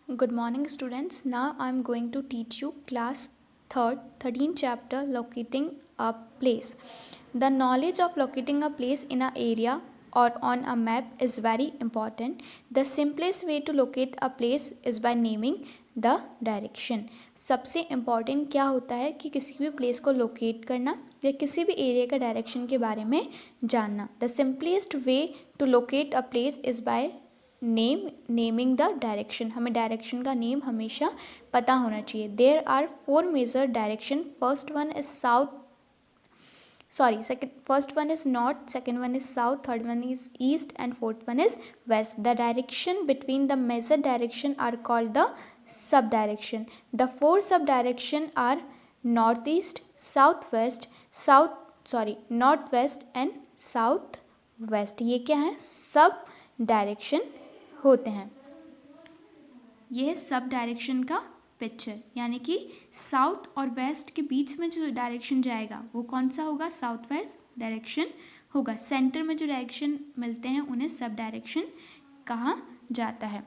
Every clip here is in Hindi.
Good morning, students. Now I am going to teach you class 3rd, 13th chapter, locating a place. The knowledge of locating a place in an area or on a map is very important. The simplest way to locate a place is by naming the direction. सबसे इम्पॉर्टेंट क्या होता है कि किसी भी प्लेस को लोकेट करना या किसी भी एरिया का डायरेक्शन के बारे में जानना. The simplest way to locate a place is by naming the direction. हमें डायरेक्शन का नेम हमेशा पता होना चाहिए. There are 4 major direction. First one is north, second one is south, third one is east and fourth one is west. The direction between the major direction are called the sub direction. The 4 sub direction are north east, north west and south west. ये क्या है? सब डायरेक्शन होते हैं. यह सब डायरेक्शन का पिक्चर, यानी कि साउथ और वेस्ट के बीच में जो डायरेक्शन जाएगा वो कौन सा होगा? साउथ वेस्ट डायरेक्शन होगा. सेंटर में जो डायरेक्शन मिलते हैं उन्हें सब डायरेक्शन कहा जाता है.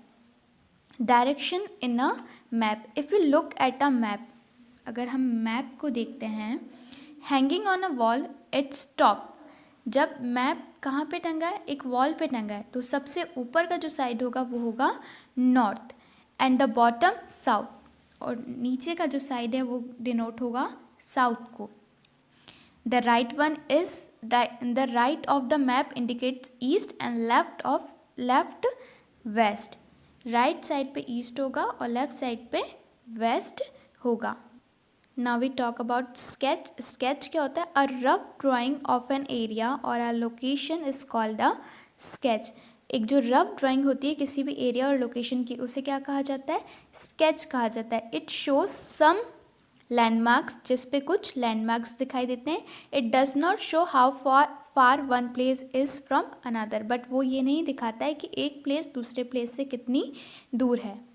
Direction in a map. If you look at a map, अगर हम मैप को देखते हैं, hanging on a wall its top. जब मैप कहाँ पे टंगा है? एक वॉल पे टंगा है, तो सबसे ऊपर का जो साइड होगा वो होगा north and the bottom south, और नीचे का जो साइड है वो डिनोट होगा साउथ को. The right one is the right of the map indicates east and left west. Right side पे ईस्ट होगा और लेफ्ट साइड पे वेस्ट होगा. Now we talk about sketch. Sketch क्या होता है? A rough drawing of an area or a location is called a sketch. एक जो रफ ड्राइंग होती है किसी भी एरिया और लोकेशन की, उसे क्या कहा जाता है? स्केच कहा जाता है. इट शोज सम लैंडमार्क्स, जिस पे कुछ लैंडमार्क्स दिखाई देते हैं. It does not show how far one place is from another. But वो ये नहीं दिखाता है कि एक प्लेस दूसरे प्लेस से कितनी दूर है.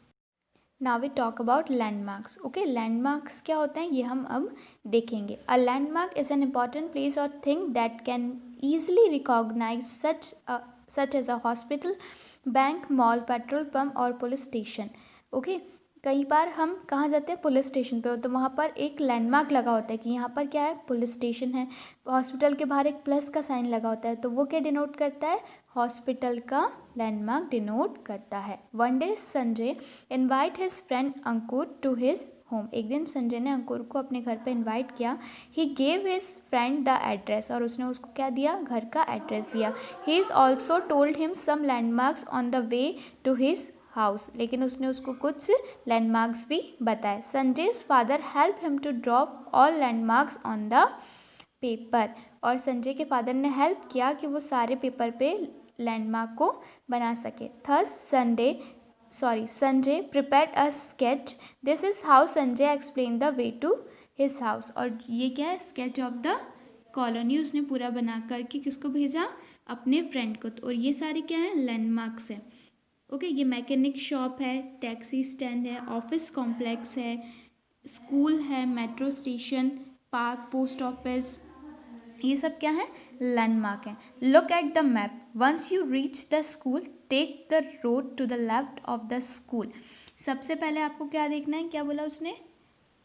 Now we talk about landmarks. Okay, landmarks क्या होते हैं ये हम अब देखेंगे. A landmark is an important place और thing that can easily recognize such as a hospital, bank, mall, petrol pump और पुलिस स्टेशन. ओके, कई बार हम कहाँ जाते हैं? पुलिस स्टेशन पे, तो वहाँ पर एक लैंडमार्क लगा होता है कि यहाँ पर क्या है? पुलिस स्टेशन है. हॉस्पिटल के बाहर एक प्लस का साइन लगा होता है, तो वो क्या डिनोट करता है? हॉस्पिटल का लैंडमार्क डिनोट करता है. One day Sanjay invite his friend Ankur to his home. एक दिन संजय ने अंकुर को अपने घर पे इनवाइट किया. He gave his friend the address, और उसने उसको क्या दिया? घर का एड्रेस दिया. He is also told him some landmarks on the way to his house. लेकिन उसने उसको कुछ लैंडमार्क्स भी बताए. Sanjay's father help him to draw all landmarks on the paper. और संजय के फादर ने हेल्प किया कि वो सारे पेपर पे लैंडमार्क को बना सके. Thus Sanjay prepared a sketch. This is how Sanjay explain the way to his house. और ये क्या है? स्केच ऑफ द कॉलोनी उसने पूरा बना करके किसको भेजा? अपने फ्रेंड को. और ये सारे क्या है? लैंडमार्क्स है. ओके, ये मैकेनिक शॉप है, टैक्सी स्टैंड है, ऑफिस कॉम्प्लेक्स है, स्कूल है, metro station, park, post office, ये सब क्या है? लैंडमार्क है. Look at the map. Once you reach the school take the road to the left of the school. सबसे पहले आपको क्या देखना है? क्या बोला उसने?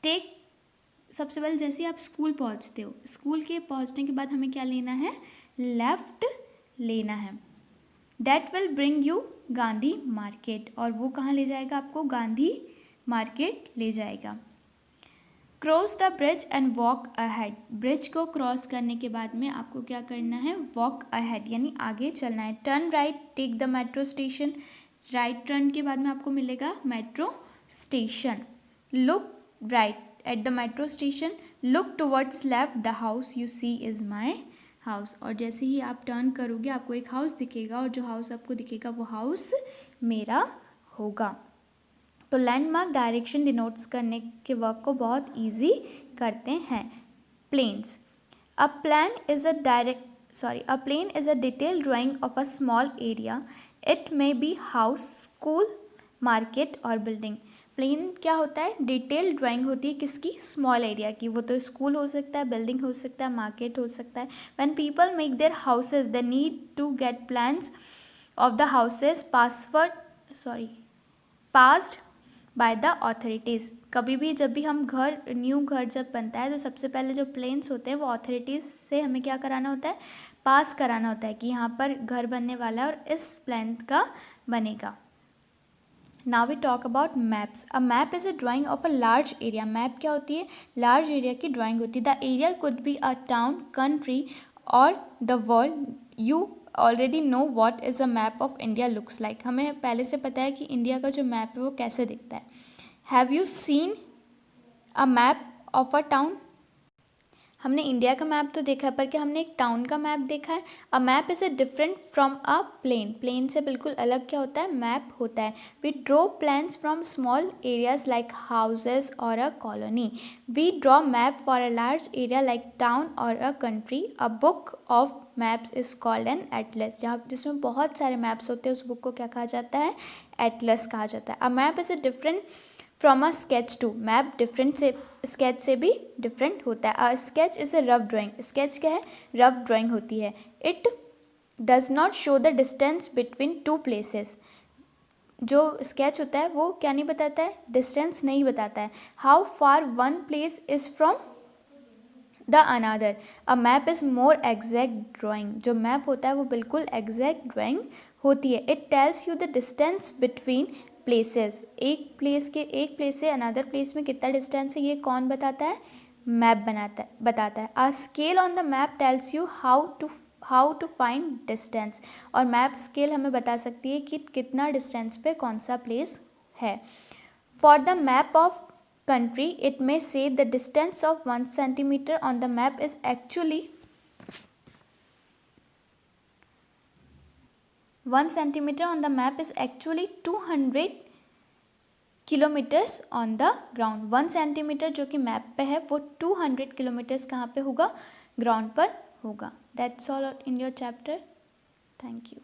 टेक. सबसे पहले जैसे आप स्कूल पहुंचते हो, स्कूल के पहुंचने के बाद हमें क्या लेना है? लेफ्ट लेना है. That will bring you Gandhi market. और वो कहाँ ले जाएगा आपको? गांधी मार्केट ले जाएगा. Cross the bridge and walk ahead. Bridge को क्रॉस करने के बाद में आपको क्या करना है? वॉक अहेड, यानी आगे चलना है. Turn right, take the metro station. Right turn के बाद में आपको मिलेगा metro station. Look right at the metro station. Look towards left. The house you see is my house. और जैसे ही आप टर्न करोगे आपको एक हाउस दिखेगा, और जो हाउस आपको दिखेगा वो हाउस मेरा होगा. तो लैंडमार्क डायरेक्शन डिनोट्स करने के वर्क को बहुत इजी करते हैं. Plans. A plan is a detail drawing of a small area. It may be house, school, market और बिल्डिंग. प्लेन क्या होता है? डिटेल ड्राइंग होती है किसकी? स्मॉल एरिया की. वो तो स्कूल हो सकता है, बिल्डिंग हो सकता है, मार्केट हो सकता है. When people make their houses they need to get plans of the houses passed by the authorities. कभी भी जब भी हम न्यू घर जब बनता है तो सबसे पहले जो प्लान्स होते हैं वो ऑथोरिटीज़ से हमें क्या कराना होता है, पास कराना होता है कि यहाँ पर घर बनने वाला है और इस प्लान का बनेगा। Now we talk about maps. A map is a drawing of a large area. Map क्या होती है, लार्ज एरिया की ड्राइंग होती है। The area could be a town, country और the world. You already know what is a map of India looks like. हमें पहले से पता है कि इंडिया का जो मैप है वो कैसे दिखता है। Have you seen a map of a town. हमने इंडिया का मैप तो देखा है, पर क्या हमने एक टाउन का मैप देखा है। A map is a different from a plane. Plane से बिल्कुल अलग क्या होता है, मैप होता है। We draw plans from small areas like houses और a colony. We draw map for a large area like town और a country. A book of maps is called an atlas. जहाँ जिसमें बहुत सारे मैप्स होते हैं उस बुक को क्या कहा जाता है, एटलस कहा जाता है। A map is a different from a sketch too. Map different से स्केच से भी डिफरेंट होता है। A sketch is a rough drawing. Sketch क्या है, रफ ड्राइंग होती है। It does not show the distance between two places. जो स्केच होता है वो क्या नहीं बताता है, डिस्टेंस नहीं बताता है। How far one place is from the another. A map is more exact drawing. जो मैप होता है वो बिल्कुल एग्जैक्ट ड्राइंग होती है। It tells you the distance between places. एक प्लेस से अनदर प्लेस में कितना डिस्टेंस है ये कौन बताता है, मैप बताता है। A scale on the map tells you how to find distance. और मैप स्केल हमें बता सकती है कि कितना डिस्टेंस पे कौन सा प्लेस है। For the map of country, it may say the distance of 1 centimeter on the map is actually 1 centimeter on the map is actually 200 kilometres on the ground. 1 centimetre जो कि मैप पे है वो 200 किलोमीटर्स कहाँ पे होगा, ग्राउंड पर होगा। That's all in your chapter. Thank you.